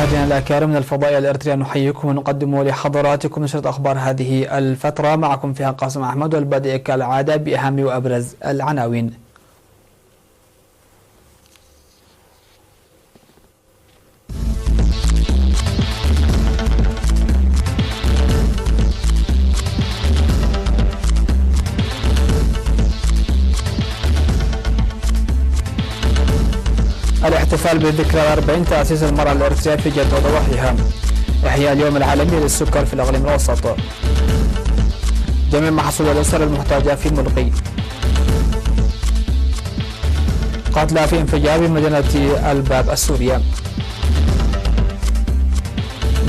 مشاهدينا الأكارم من الفضائية الإريترية نحييكم ونقدم لحضراتكم نشرة أخبار هذه الفترة، معكم فيها قاسم أحمد، والبدء كالعادة بأهم وأبرز العناوين. الاحتفال بالذكرى 40 تأسيس المرأة الإريترية في جدة وضواحيها. إحياء اليوم العالمي للسكر في الإقليم الأوسط. جميع محصول الأسر المحتاجة في ملقي. قتلى في انفجار مدينة الباب السورية.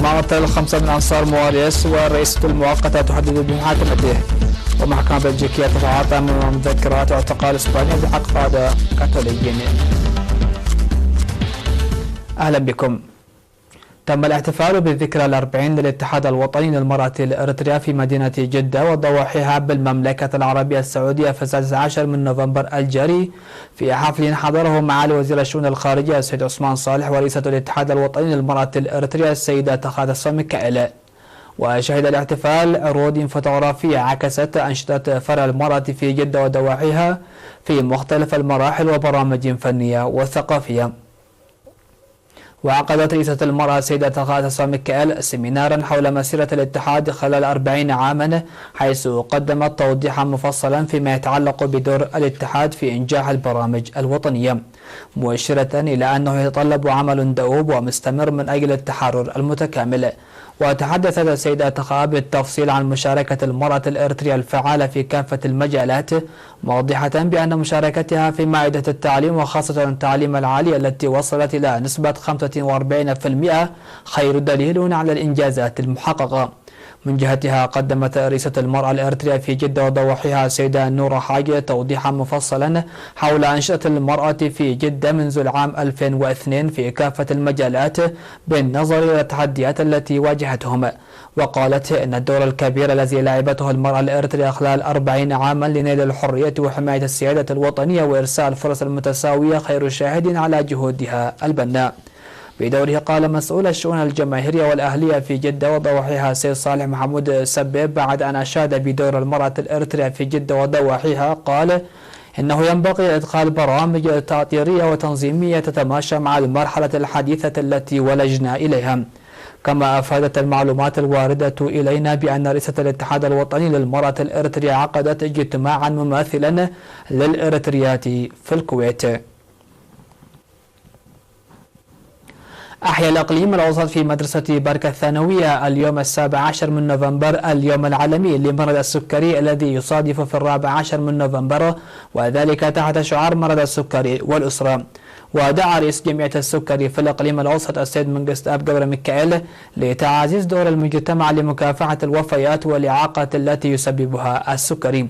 معطل 5 من أنصار مواريس والرئيسة المؤقتة تحدد بمحاكمته. ومحكمة بلجيكية تتعاطى من مذكرات اعتقال إسبانيا بحق قادة كاثوليين. أهلا بكم. تم الاحتفال بالذكرى 40 للاتحاد الوطني للمرأة الإريترية في مدينة جدة وضواحيها بالمملكة العربية السعودية في 16 من نوفمبر الجاري في حفل حضره معالي وزير الشؤون الخارجية السيد عثمان صالح ورئيسة الاتحاد الوطني للمرأة الإريترية السيدة تخادسو ميكائيل. وشهد الاحتفال عروض فوتوغرافية عكست أنشطة فرع المرأة في جدة ودواحيها في مختلف المراحل وبرامج فنية وثقافية. وعقدت رئيسة المرأة السيدة تخادسو ميكائيل سيمينارا حول مسيرة الاتحاد خلال 40 عاما، حيث قدمت توضيحا مفصلا فيما يتعلق بدور الاتحاد في إنجاح البرامج الوطنية، مؤشرة إلى أنه يتطلب عمل دؤوب ومستمر من أجل التحرر المتكامل. وتحدثت السيدة تخا بالتفصيل عن مشاركة المرأة الإريترية الفعالة في كافة المجالات، موضحة بأن مشاركتها في مائدة التعليم وخاصة التعليم العالي التي وصلت إلى نسبة 45% خير دليل على الإنجازات المحققة. من جهتها قدمت رئيسة المرأة الإريترية في جدة وضواحيها السيدة نورة حاج توضيحا مفصلا حول أنشطة المرأة في جدة منذ العام 2002 في كافة المجالات بالنظر إلى التحديات التي واجهتهم. وقالت إن الدور الكبير الذي لعبته المرأة الإريترية خلال 40 عاما لنيل الحرية وحماية السيادة الوطنية وإرساء الفرص المتساوية خير شاهد على جهودها البناء. بدوره قال مسؤول الشؤون الجماهيرية والأهلية في جدة وضواحيها السيد صالح محمود سبيب بعد أن أشاد بدور المرأة الإريترية في جدة وضواحيها، قال إنه ينبغي إدخال برامج تأطيرية وتنظيمية تتماشى مع المرحلة الحديثة التي ولجنا إليها. كما أفادت المعلومات الواردة إلينا بأن رئيسة الاتحاد الوطني للمرأة الإريترية عقدت اجتماعا مماثلا للإريتريات في الكويت. أحيا الإقليم الأوسط في مدرسة بركة الثانوية اليوم 17 من نوفمبر اليوم العالمي لمرض السكري الذي يصادف في 14 من نوفمبر، وذلك تحت شعار مرض السكري والأسرة. ودعا رئيس جمعية السكري في الإقليم الأوسط السيد منقست أب جبر ميكائيل لتعزيز دور المجتمع لمكافحة الوفيات والإعاقة التي يسببها السكري.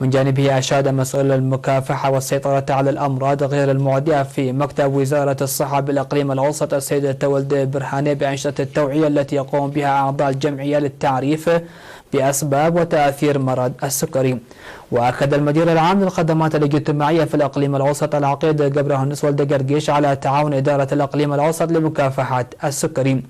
من جانبه أشاد مسؤول المكافحة والسيطرة على الأمراض غير المعدية في مكتب وزارة الصحة بالإقليم الأوسط السيد تولد برهاني بأنشطة التوعية التي يقوم بها أعضاء الجمعية للتعريف بأسباب وتأثير مرض السكري. وأكد المدير العام للخدمات الاجتماعية في الإقليم الأوسط العقيد جبر هندس ولد قرقيش على تعاون إدارة الإقليم الأوسط لمكافحة السكري.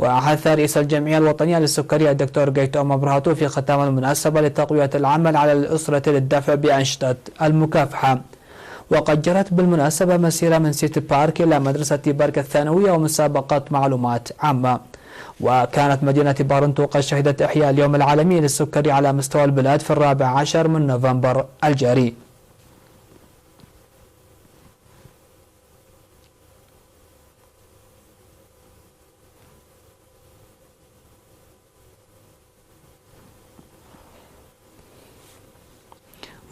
وحث رئيس الجمعية الوطنية للسكري الدكتور جيتو مبرهاتو في ختام المناسبة لتقوية العمل على الأسرة للدفع بأنشطة المكافحة. وقد جرت بالمناسبة مسيرة من سيتي بارك إلى مدرسة بركة الثانوية ومسابقة معلومات عامة. وكانت مدينة بارنتو قد شهدت إحياء اليوم العالمي للسكري على مستوى البلاد في 14 من نوفمبر الجاري.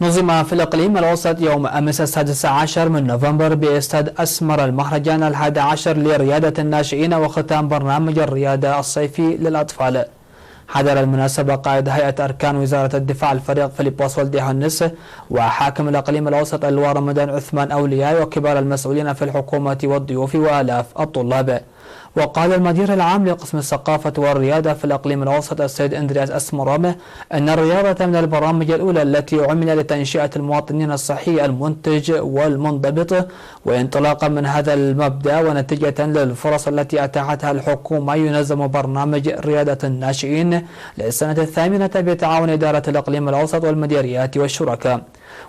نظم في الإقليم الأوسط يوم أمس 16 من نوفمبر باستاد أسمر المهرجان 11 لريادة الناشئين وختام برنامج الريادة الصيفي للأطفال. حضر المناسبة قائد هيئة أركان وزارة الدفاع الفريق فيليبوس ولدي هنس وحاكم الإقليم الأوسط اللواء رمضان عثمان أولياء وكبار المسؤولين في الحكومة والضيوف وآلاف الطلاب. وقال المدير العام لقسم الثقافة والريادة في الإقليم الأوسط السيد إندرياس أسمرامه أن الرياضة من البرامج الأولى التي عمل لتنشئة المواطنين الصحي المنتج والمنضبط، وانطلاقا من هذا المبدأ ونتيجة للفرص التي أتاحتها الحكومة ينظم برنامج ريادة الناشئين للسنة الثامنة بتعاون إدارة الإقليم الأوسط والمديريات والشركاء.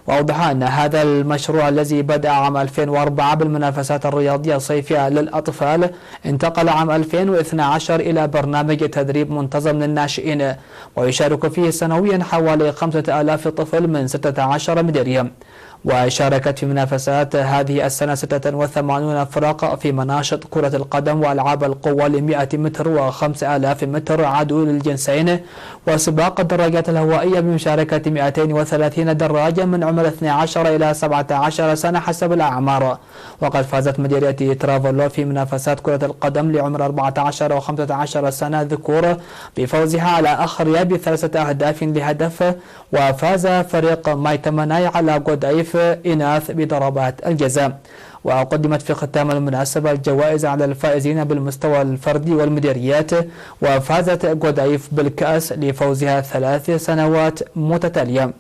وأوضح أن هذا المشروع الذي بدأ عام 2004 بالمنافسات الرياضية الصيفية للأطفال انتقل عام 2012 إلى برنامج تدريب منتظم للناشئين، ويشارك فيه سنويا حوالي 5000 طفل من 16 مديرية. وشاركت في منافسات هذه السنة 86 فرق في مناشط كرة القدم وألعاب القوى ل100 متر و5000 متر عدو للجنسين، وسباق الدراجات الهوائية بمشاركة 230 دراجة من عمر 12 إلى 17 سنة حسب الأعمار. وقد فازت مديرية ترافولو في منافسات كرة القدم لعمر 14 و15 سنة ذكور بفوزها على أخريا ب3 أهداف لهدف، وفاز فريق مايتمناي على غودايف إناث بضربات الجزاء. وقدمت في ختام المناسبة الجوائز على الفائزين بالمستوى الفردي والمديريات، وفازت غودايف بالكأس لفوزها 3 سنوات متتالية.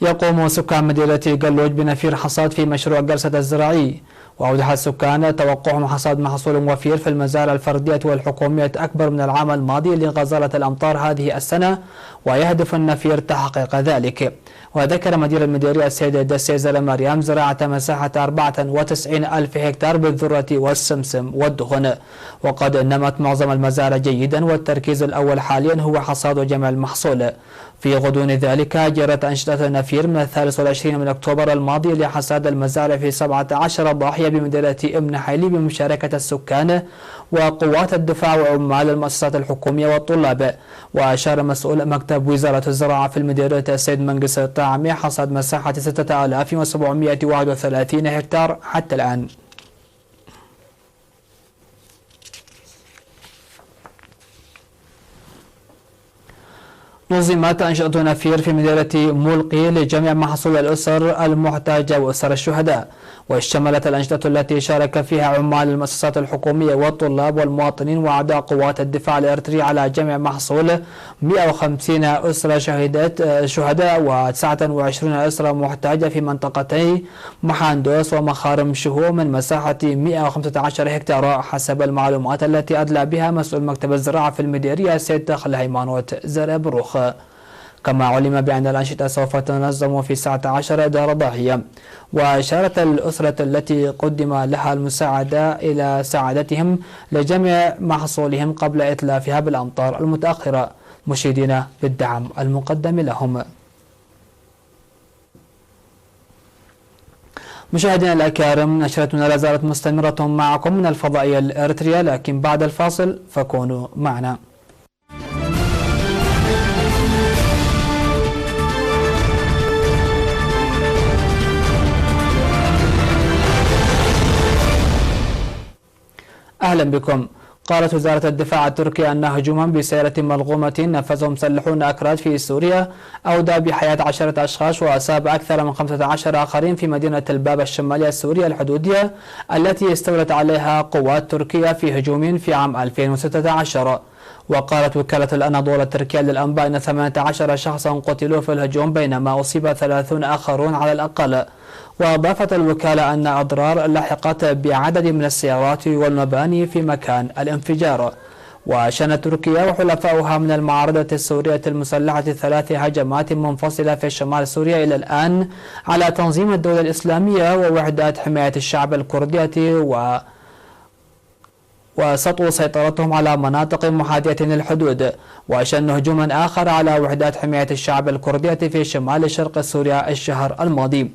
يقوم سكان مدينة قلوج بنفير حصاد في مشروع قرصة الزراعي، وأوضح السكان توقعهم حصاد محصول وفير في المزارع الفردية والحكومية أكبر من العام الماضي لغزارة الأمطار هذه السنة، ويهدف النفير تحقيق ذلك. وذكر مدير المديرية السيد دسيزر مريم زراعة مساحة 94 ألف هكتار بالذرة والسمسم والدخن، وقد نمت معظم المزارع جيدا، والتركيز الأول حاليا هو حصاد وجمع المحصول. في غضون ذلك جرت أنشطة النفير من 23 من أكتوبر الماضي لحصاد المزارع في 17 ضاحية بمدينة ابن حيلي بمشاركة السكان وقوات الدفاع وعمال المؤسسات الحكومية والطلاب. وأشار مسؤول مكتب وزارة الزراعة في المديرية السيد منقس الطاعمي حصاد مساحة 6731 هكتار حتى الآن. نظمت أنشطة نفير في مدينة ملقي لجميع محصول الأسر المحتاجة وأسر الشهداء، واشتملت الأنشطة التي شارك فيها عمال المؤسسات الحكومية والطلاب والمواطنين وأعضاء قوات الدفاع الإريتري على جميع محصول 150 أسرة شهداء و29 أسرة محتاجة في منطقتي محاندوس ومخارم شهو من مساحة 115 هكتار حسب المعلومات التي أدلى بها مسؤول مكتب الزراعة في المديرية السيد دخل هيمانوت زربروخ. كما علم بأن الأنشطة سوف تنظم في 19 دار ضاحية. وأشارت الأسرة التي قدم لها المساعدة إلى سعادتهم لجمع محصولهم قبل إتلافها بالأمطار المتأخرة، مشيدين بالدعم المقدم لهم. مشاهدينا الأكارم، نشرتنا لا زالت مستمرة معكم من الفضائية الإريترية، لكن بعد الفاصل فكونوا معنا. أهلا بكم. قالت وزارة الدفاع التركية أن هجوما بسيارة ملغومة نفذه مسلحون أكراد في سوريا أودى بحياة 10 أشخاص وأصاب أكثر من 15 آخرين في مدينة الباب الشمالية السورية الحدودية التي استولت عليها قوات تركيا في هجوم في عام 2016. وقالت وكالة الأناضول التركية للأنباء أن 18 شخصا قتلوا في الهجوم بينما أصيب 30 آخرون على الأقل. وأضافت الوكالة أن أضرار لحقت بعدد من السيارات والمباني في مكان الانفجار. وشنت تركيا وحلفاؤها من المعارضة السورية المسلحة 3 هجمات منفصلة في شمال سوريا إلى الآن على تنظيم الدولة الإسلامية ووحدات حماية الشعب الكردية وسطو سيطرتهم على مناطق محاذية للحدود، وشن هجوما آخر على وحدات حماية الشعب الكردية في شمال شرق سوريا الشهر الماضي.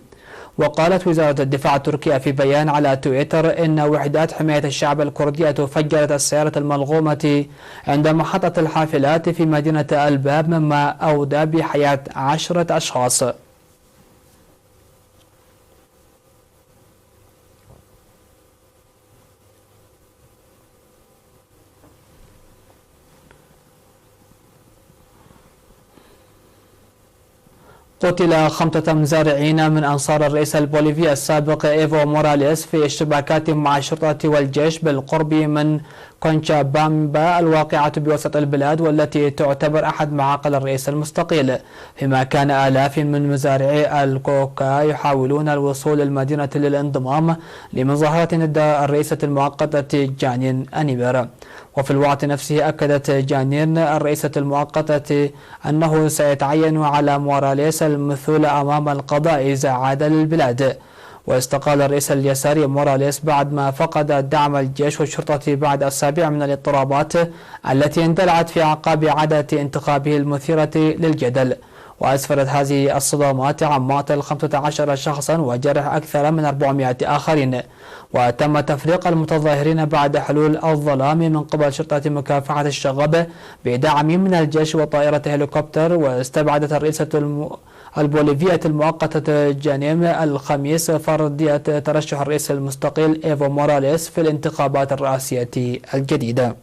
وقالت وزارة الدفاع التركية في بيان على تويتر إن وحدات حماية الشعب الكردية فجرت السيارة الملغومة عند محطة الحافلات في مدينة الباب، مما أودى بحياة 10 أشخاص. قتل 5 مزارعين من أنصار الرئيس البوليفي السابق إيفو موراليس في اشتباكات مع الشرطة والجيش بالقرب من كونشابامبا الواقعة بوسط البلاد، والتي تعتبر أحد معاقل الرئيس المستقيل، فيما كان آلاف من مزارعي الكوكا يحاولون الوصول للمدينة للانضمام لمظاهرة ضد الرئيسة المؤقتة جانين أنيبر. وفي الوقت نفسه أكدت جانين الرئيسة المؤقتة أنه سيتعين على موراليس المثول أمام القضاء إذا عاد للبلاد. واستقال الرئيس اليساري موراليس بعد ما فقد دعم الجيش والشرطة بعد أسابيع من الاضطرابات التي اندلعت في أعقاب عادة انتخابه المثيرة للجدل. وأسفرت هذه الصدامات عن مقتل 15 شخصا وجرح أكثر من 400 آخرين. وتم تفريق المتظاهرين بعد حلول الظلام من قبل شرطة مكافحة الشغب بدعم من الجيش وطائرة هليكوبتر. واستبعدت الرئيسة البوليفية المؤقتة جانيم الخميس فرضية ترشح الرئيس المستقيل إيفو موراليس في الانتخابات الرئاسية الجديدة.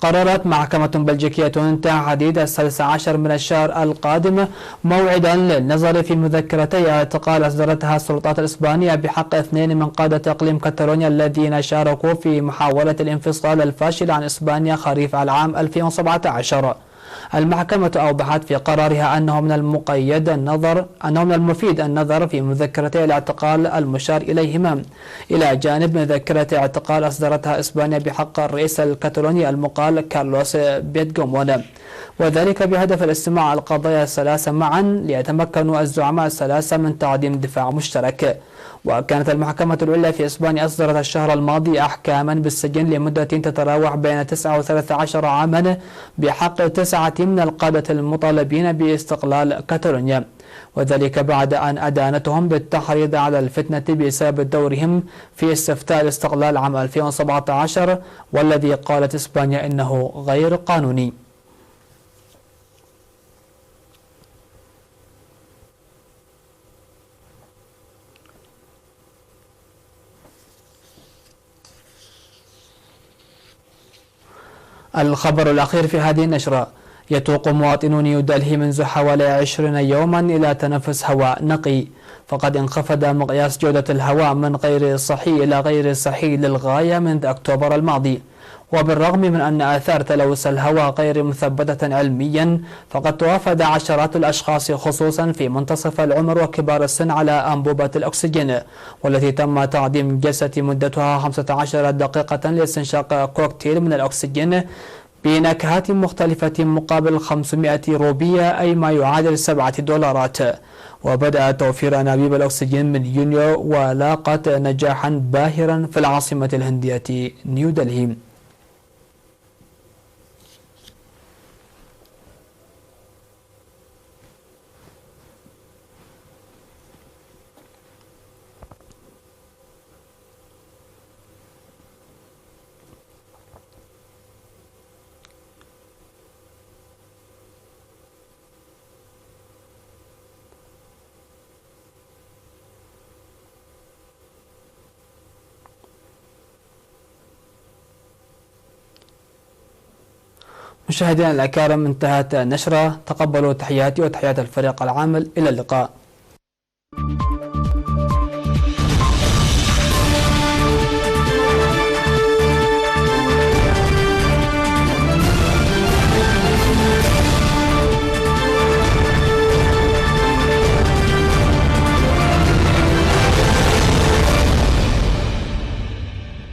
قررت محكمة بلجيكية تحديد 16 من الشهر القادم موعدا للنظر في مذكرتي اعتقال أصدرتها السلطات الإسبانية بحق 2 من قادة إقليم كاتالونيا الذين شاركوا في محاولة الانفصال الفاشل عن إسبانيا خريف العام 2017. المحكمة أوضحت في قرارها أنه من المفيد النظر في مذكرتي الاعتقال المشار إليهما، إلى جانب مذكرة اعتقال أصدرتها إسبانيا بحق الرئيس الكتالوني المقال كارلوس بيدغومون، وذلك بهدف الاستماع القضايا الثلاثة معا ليتمكن الزعماء الثلاثة من تقديم دفاع مشترك. وكانت المحكمة العليا في إسبانيا أصدرت الشهر الماضي أحكاما بالسجن لمدة تتراوح بين 9 و13 عاما بحق 9 من القادة المطالبين باستقلال كاتالونيا، وذلك بعد أن أدانتهم بالتحريض على الفتنة بسبب دورهم في استفتاء الاستقلال عام 2017 والذي قالت إسبانيا إنه غير قانوني. الخبر الأخير في هذه النشرة: يتوق مواطنو نيودلهي منذ حوالي 20 يوما إلى تنفس هواء نقي، فقد انخفض مقياس جودة الهواء من غير صحي إلى غير صحي للغاية منذ أكتوبر الماضي. وبالرغم من أن آثار تلوث الهواء غير مثبتة علميا، فقد توافد عشرات الأشخاص خصوصا في منتصف العمر وكبار السن على أنبوبة الأكسجين، والتي تم تعظيم جلسة مدتها 15 دقيقة لاستنشاق كوكتيل من الأكسجين بنكهات مختلفة مقابل 500 روبية، أي ما يعادل $7. وبدأ توفير أنابيب الأكسجين من يونيو، ولاقت نجاحا باهرا في العاصمة الهندية نيودلهي. مشاهدينا الأكارم، انتهت النشرة. تقبلوا تحياتي وتحيات الفريق العامل. إلى اللقاء.